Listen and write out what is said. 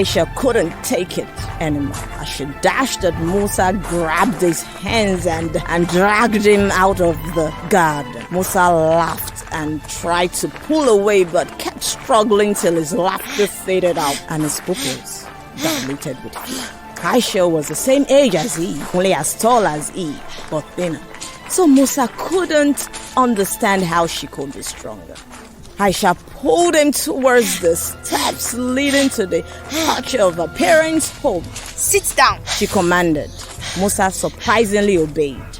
Aisha couldn't take it anymore. As she dashed at Musa, grabbed his hands and dragged him out of the garden. Musa laughed and tried to pull away, but kept struggling till his laughter faded out and his pupils dilated with fear. Aisha was the same age as Eve, only as tall as Eve, but thinner. So Musa couldn't understand how she could be stronger. Aisha pulled him towards the steps leading to the porch of her parents' home. Sit down, she commanded. Musa surprisingly obeyed.